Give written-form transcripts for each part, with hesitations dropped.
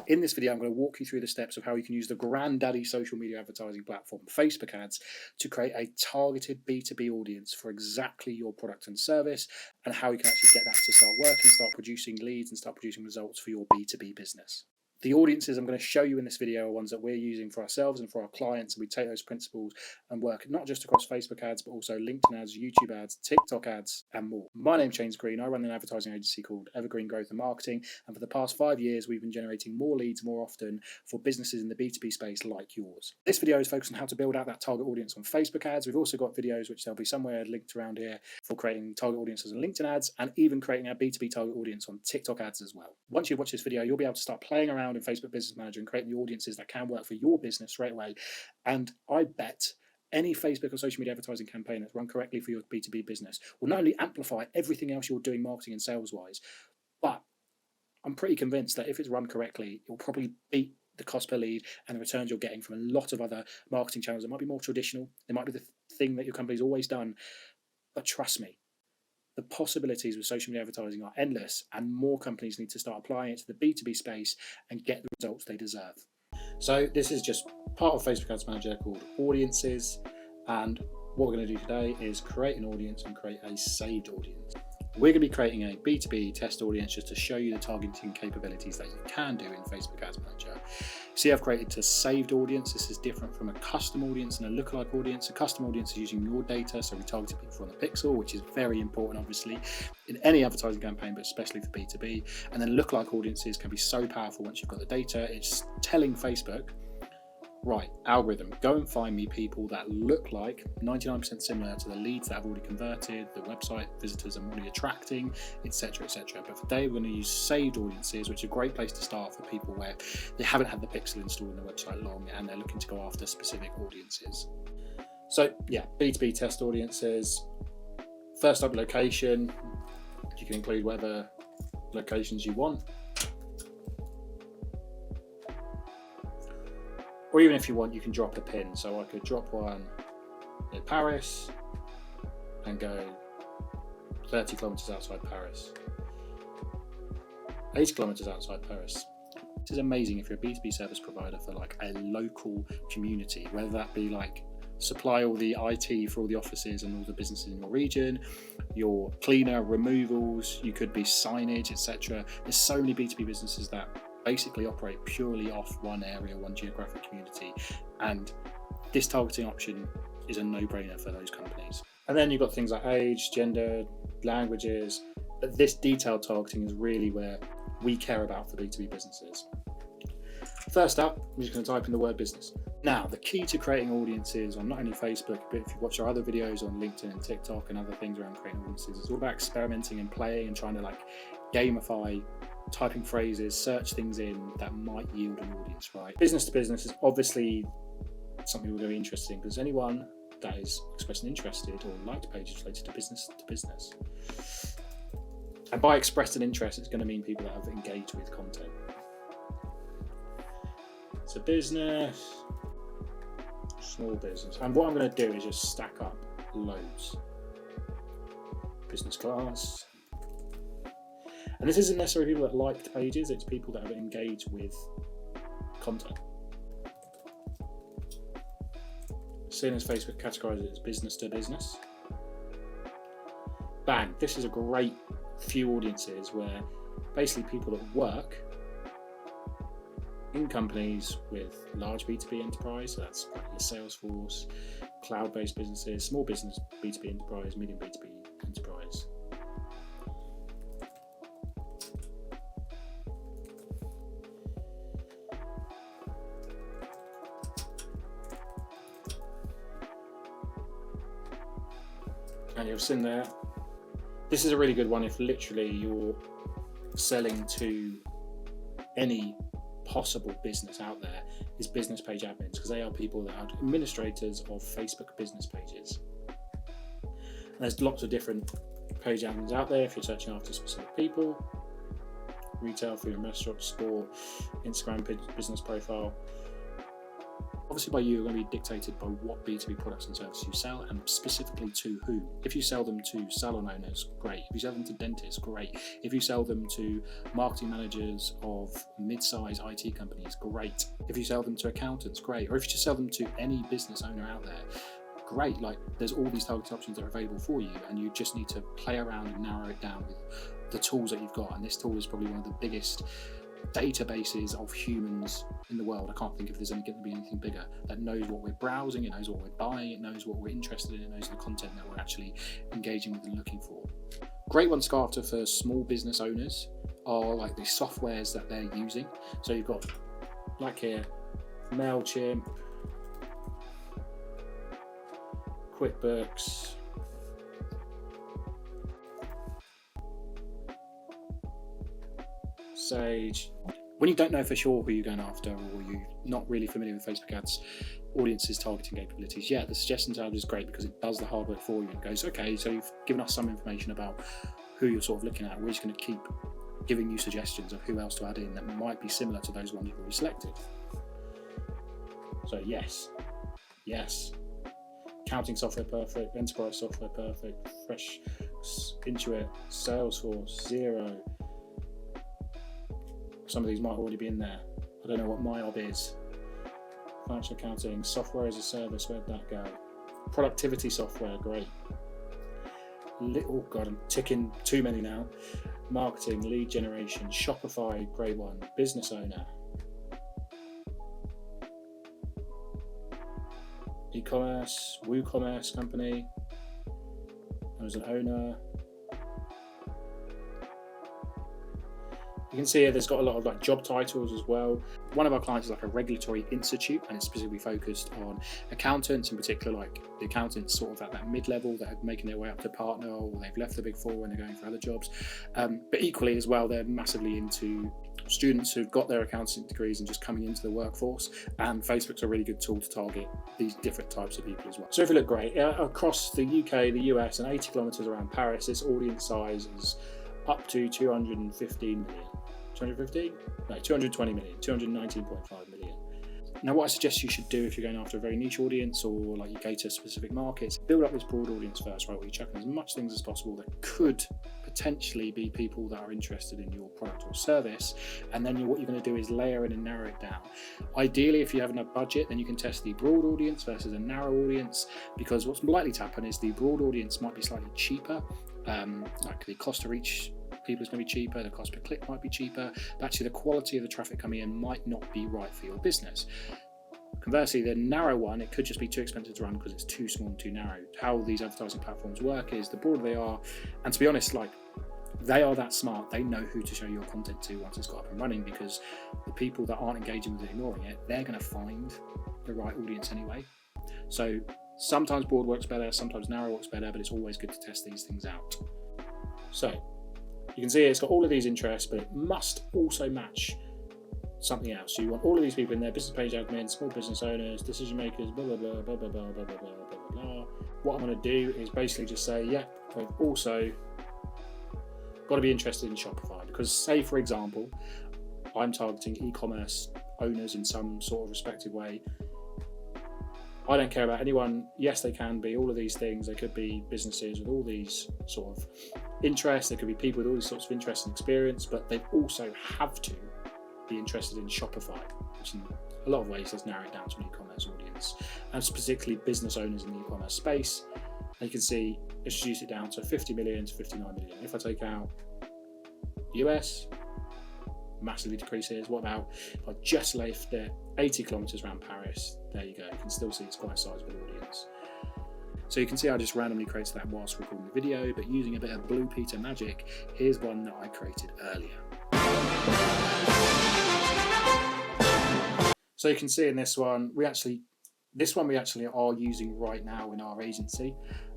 In this video, I'm going to walk you through the steps of how you can use the granddaddy social media advertising platform, Facebook ads, to create a targeted B2B audience for exactly your product and service, and how you can actually get that to start working, start producing leads, and start producing results for your B2B business. The audiences I'm going to show you in this video are ones that we're using for ourselves and for our clients, and we take those principles and work not just across Facebook ads, but also LinkedIn ads, YouTube ads, TikTok ads, and more. My name's James Green. I run an advertising agency called Evergreen Growth and Marketing, and for the past 5 years, we've been generating more leads more often for businesses in the B2B space like yours. This video is focused on how to build out that target audience on Facebook ads. We've also got videos, which there'll be somewhere linked around here, for creating target audiences on LinkedIn ads, and even creating a B2B target audience on TikTok ads as well. Once you've watched this video, you'll be able to start playing around in Facebook Business Manager and creating the audiences that can work for your business straight away. And I bet any Facebook or social media advertising campaign that's run correctly for your B2B business will not only amplify everything else you're doing marketing and sales wise, but I'm pretty convinced that if it's run correctly, it will probably beat the cost per lead and the returns you're getting from a lot of other marketing channels that might be more traditional. It might be the thing that your company's always done. But trust me, the possibilities with social media advertising are endless, and more companies need to start applying it to the B2B space and get the results they deserve. So this is just part of Facebook Ads Manager called Audiences, and what we're going to do today is create an audience and create a saved audience. We're going to be creating a B2B test audience just to show you the targeting capabilities that you can do in Facebook Ads Manager. See, I've created a saved audience. This is different from a custom audience and a lookalike audience. A custom audience is using your data, so we target people from the pixel, which is very important, obviously, in any advertising campaign, but especially for B2B. And then lookalike audiences can be so powerful once you've got the data. It's telling Facebook, right, algorithm, go and find me people that look like 99% similar to the leads that I've already converted, the website visitors I'm already attracting, etc., etc. But today we're going to use saved audiences, which is a great place to start for people where they haven't had the pixel installed in the website long and they're looking to go after specific audiences. So yeah, B2B test audiences. First up, location. You can include whatever locations you want. Or even if you want, you can drop a pin. So I could drop one in Paris and go 30 kilometers outside Paris, 80 kilometers outside Paris. This is amazing if you're a B2B service provider for like a local community, whether that be like supply all the IT for all the offices and all the businesses in your region, your cleaner, removals, you could be signage, etc. There's so many B2B businesses that basically operate purely off one area, one geographic community, and this targeting option is a no-brainer for those companies. And then you've got things like age, gender, languages, but this detailed targeting is really where we care about for B2B businesses. First up, I'm just going to type in the word business. Now, the key to creating audiences on not only Facebook, but if you watch our other videos on LinkedIn and TikTok and other things around creating audiences, it's all about experimenting and playing and trying to like gamify, typing phrases, search things in that might yield an audience, right? Business to business is obviously something we're going to be interested in, because anyone that is expressing interested or liked pages related to business. And by expressed an interest, it's going to mean people that have engaged with content. So business, small business. And what I'm going to do is just stack up loads. Business class. And this isn't necessarily people that liked pages, it's people that have engaged with content. Seeing as Facebook categorizes it as business to business. Bang, this is a great few audiences where basically people that work in companies with large B2B enterprise, so that's like your Salesforce, cloud-based businesses, small business B2B enterprise, medium B2B enterprise. And you've seen there, this is a really good one if literally you're selling to any possible business out there, is business page admins, because they are people that are administrators of Facebook business pages. And there's lots of different page admins out there if you're searching after specific people. Retail, food and restaurant, sport, Instagram business profile. Obviously by you, you're going to be dictated by what B2B products and services you sell, and specifically to who. If you sell them to salon owners, great. If you sell them to dentists, great. If you sell them to marketing managers of mid-size IT companies, great. If you sell them to accountants, great. Or if you just sell them to any business owner out there, great. Like, there's all these targeted options that are available for you, and you just need to play around and narrow it down with the tools that you've got. And this tool is probably one of the biggest databases of humans in the world. I can't think if there's going to be anything bigger, that knows what we're browsing, it knows what we're buying, it knows what we're interested in, it knows the content that we're actually engaging with and looking for. Great ones to go after for small business owners are like the softwares that they're using. So you've got like here, MailChimp, QuickBooks, Sage. When you don't know for sure who you're going after, or you're not really familiar with Facebook ads audiences targeting capabilities, the suggestion tab is great because it does the hard work for you and goes, okay, so you've given us some information about who you're sort of looking at. We're just going to keep giving you suggestions of who else to add in that might be similar to those ones you've already selected. So yes, accounting software perfect, enterprise software perfect, Fresh, Intuit, Salesforce, Xero. Some of these might already be in there. I don't know what MyOb is. Financial accounting, software as a service, where'd that go? Productivity software, great. Oh God, I'm ticking too many now. Marketing, lead generation, Shopify, great one. Business owner. E-commerce, WooCommerce company. I was an owner. You can see here there's got a lot of like job titles as well. One of our clients is like a regulatory institute, and it's specifically focused on accountants, in particular like the accountants sort of at that mid-level that are making their way up to partner, or they've left the Big Four and they're going for other jobs. But equally as well, they're massively into students who've got their accounting degrees and just coming into the workforce, and Facebook's a really good tool to target these different types of people as well. So if you look great, across the UK, the US and 80 kilometers around Paris, this audience size is up to 215 million. 215? No, 220 million, 219.5 million. Now, what I suggest you should do if you're going after a very niche audience, or like you cater to specific markets, build up this broad audience first, right? Where you chuck in as much things as possible that could potentially be people that are interested in your product or service. And then what you're going to do is layer in and narrow it down. Ideally, if you have enough budget, then you can test the broad audience versus a narrow audience, because what's likely to happen is the broad audience might be slightly cheaper. Like the cost to reach people is going to be cheaper, the cost per click might be cheaper, but actually the quality of the traffic coming in might not be right for your business. Conversely, the narrow one, it could just be too expensive to run because it's too small and too narrow. How these advertising platforms work is the broader they are, and to be honest, like they are that smart, they know who to show your content to once it's got up and running, because the people that aren't engaging with it, ignoring it, they're going to find the right audience anyway. So sometimes broad works better, sometimes narrow works better, but it's always good to test these things out. So you can see it's got all of these interests, but it must also match something else. So you want all of these people in there: business page admin, small business owners, decision makers, blah, blah, blah, blah, blah, blah, blah, blah, blah, blah. What I'm going to do is basically just say, they've also got to be interested in Shopify, because say, for example, I'm targeting e-commerce owners in some sort of respective way. I don't care about anyone. Yes, they can be all of these things. They could be businesses with all these sort of interests. They could be people with all these sorts of interests and experience, but they also have to be interested in Shopify, which in a lot of ways does narrow it down to an e-commerce audience, and particularly business owners in the e-commerce space. And you can see it's reduced it down to 50 million to 59 million. If I take out US, massively decreases. What about if I just left it 80 kilometers around Paris? There you go. You can still see it's quite a sizable audience. So you can see I just randomly created that whilst recording the video, but using a bit of Blue Peter magic, here's one that I created earlier. So you can see in this one, we actually are using right now in our agency.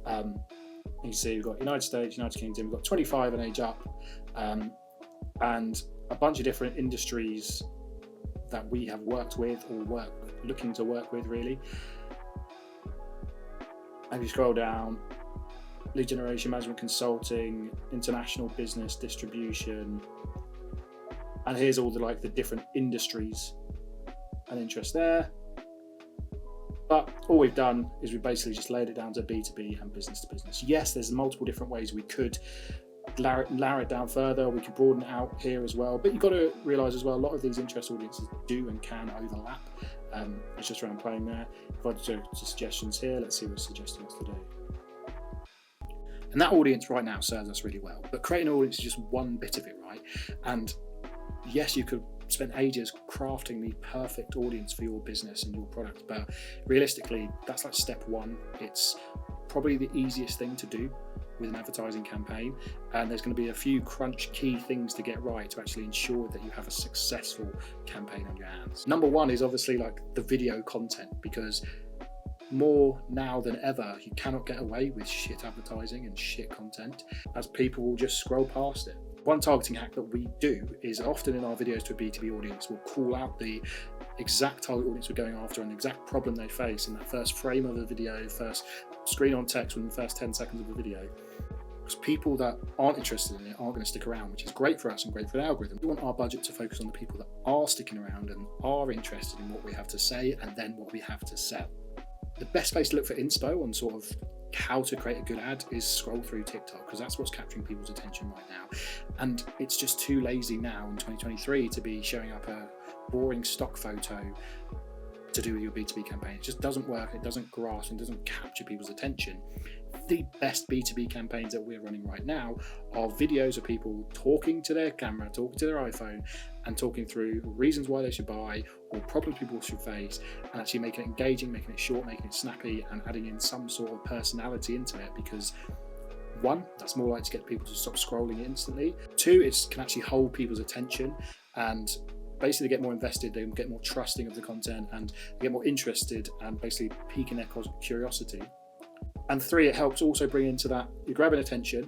You can see we've got United States, United Kingdom, we've got 25 and age up, and a bunch of different industries that we have worked with or looking to work with, really. And you scroll down, lead generation, management consulting, international business distribution, and here's all the different industries and interest there. But all we've done is we've basically just laid it down to B2B and business to business. Yes, there's multiple different ways we could narrow it down further. We could broaden it out here as well. But you've got to realise as well, a lot of these interest audiences do and can overlap. It's just around playing there. If I do suggestions here, let's see what suggesting us to do. And that audience right now serves us really well. But creating an audience is just one bit of it, right? And yes, you could spend ages crafting the perfect audience for your business and your product, but realistically, that's like step one. It's probably the easiest thing to do with an advertising campaign, and there's going to be a few crunch key things to get right to actually ensure that you have a successful campaign on your hands. Number one is obviously like the video content, because more now than ever, you cannot get away with shit advertising and shit content, as people will just scroll past it. One targeting hack that we do is often in our videos to a B2B audience, we'll call out the exact target audience we're going after and the exact problem they face in that first frame of the video, first screen on text within the first 10 seconds of the video. Because people that aren't interested in it aren't going to stick around, which is great for us and great for the algorithm. We want our budget to focus on the people that are sticking around and are interested in what we have to say and then what we have to sell. The best place to look for inspo on sort of how to create a good ad is scroll through TikTok, because that's what's capturing people's attention right now. And it's just too lazy now in 2023 to be showing up a boring stock photo to do with your B2B campaign. It just doesn't work, it doesn't grasp, and doesn't capture people's attention. The best B2B campaigns that we're running right now are videos of people talking to their camera, talking to their iPhone, and talking through reasons why they should buy or problems people should face, and actually making it engaging, making it short, making it snappy, and adding in some sort of personality into it, because one, that's more likely to get people to stop scrolling instantly. Two, it can actually hold people's attention and basically get more invested, they get more trusting of the content, and they get more interested and basically piquing their curiosity. And three, it helps also bring into that, you're grabbing attention,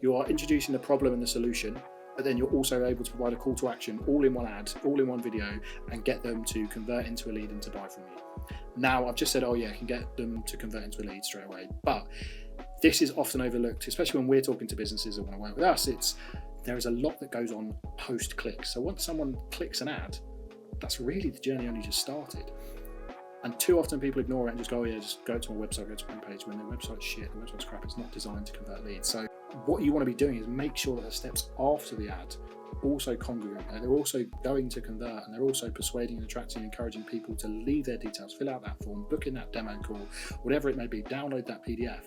you are introducing the problem and the solution, but then you're also able to provide a call to action all in one ad, all in one video, and get them to convert into a lead and to buy from you. Now, I've just said, oh yeah, I can get them to convert into a lead straight away, but this is often overlooked, especially when we're talking to businesses that want to work with us. There is a lot that goes on post-click. So once someone clicks an ad, that's really the journey only just started. And too often people ignore it and just go, oh yeah, just go to my website, go to my page, when their website's shit, the website's crap, it's not designed to convert leads. So what you want to be doing is make sure that the steps after the ad also congruent, and they're also going to convert, and they're also persuading and attracting and encouraging people to leave their details, fill out that form, book in that demo call, whatever it may be, download that PDF.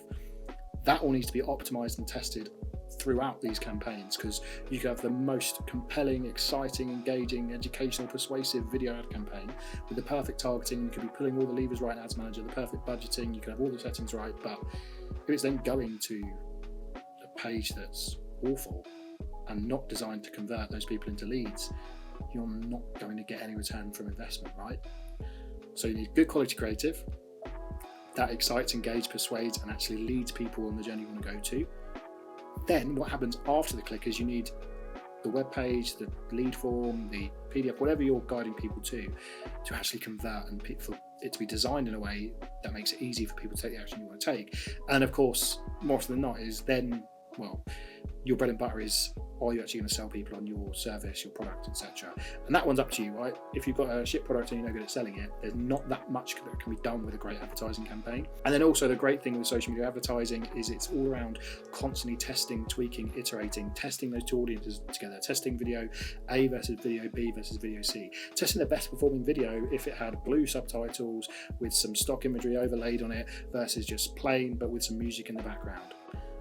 That all needs to be optimized and tested throughout these campaigns, because you can have the most compelling, exciting, engaging, educational, persuasive video ad campaign with the perfect targeting. You could be pulling all the levers right in Ads Manager, the perfect budgeting, you can have all the settings right, but if it's then going to a page that's awful and not designed to convert those people into leads, you're not going to get any return from investment, right? So you need good quality creative that excites, engages, persuades, and actually leads people on the journey you want to go to. Then what happens after the click is you need the web page, the lead form, the PDF, whatever you're guiding people to actually convert, and for it to be designed in a way that makes it easy for people to take the action you want to take. And of course, more often than not, is then, well, your bread and butter is, are you actually going to sell people on your service, your product, etc.? And that one's up to you, right? If you've got a shit product and you're no good at selling it, there's not that much that can be done with a great advertising campaign. And then also the great thing with social media advertising is it's all around constantly testing, tweaking, iterating, testing those two audiences together, testing video A versus video B versus video C, testing the best performing video if it had blue subtitles with some stock imagery overlaid on it versus just plain but with some music in the background.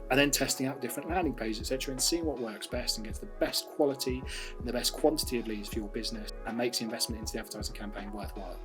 And then testing out different landing pages, etc., and seeing what works best and gets the best quality and the best quantity of leads for your business and makes the investment into the advertising campaign worthwhile.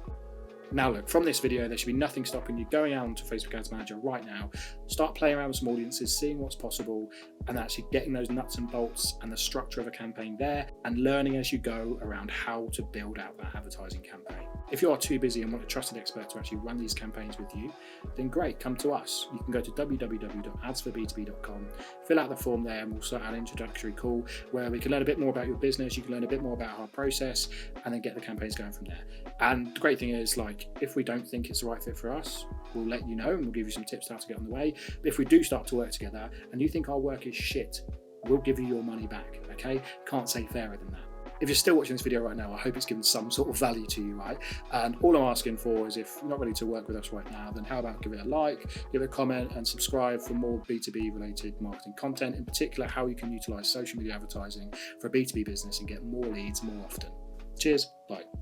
Now look, from this video, there should be nothing stopping you going out onto Facebook Ads Manager right now, start playing around with some audiences, seeing what's possible, and actually getting those nuts and bolts and the structure of a campaign there, and learning as you go around how to build out that advertising campaign. If you are too busy and want a trusted expert to actually run these campaigns with you, then great, come to us. You can go to www.adsforb2b.com, fill out the form there, and we'll start an introductory call where we can learn a bit more about your business, you can learn a bit more about our process, and then get the campaigns going from there. And the great thing is, like, if we don't think it's the right fit for us, we'll let you know and we'll give you some tips how to get on the way. But if we do start to work together and you think our work is shit, we'll give you your money back, okay? Can't say fairer than that. if you're still watching this video right now, I hope it's given some sort of value to you, right? And all I'm asking for is, if you're not ready to work with us right now, then how about give it a like, give it a comment, and subscribe for more B2B related marketing content, in particular how you can utilize social media advertising for a B2B business and get more leads more often. Cheers, bye.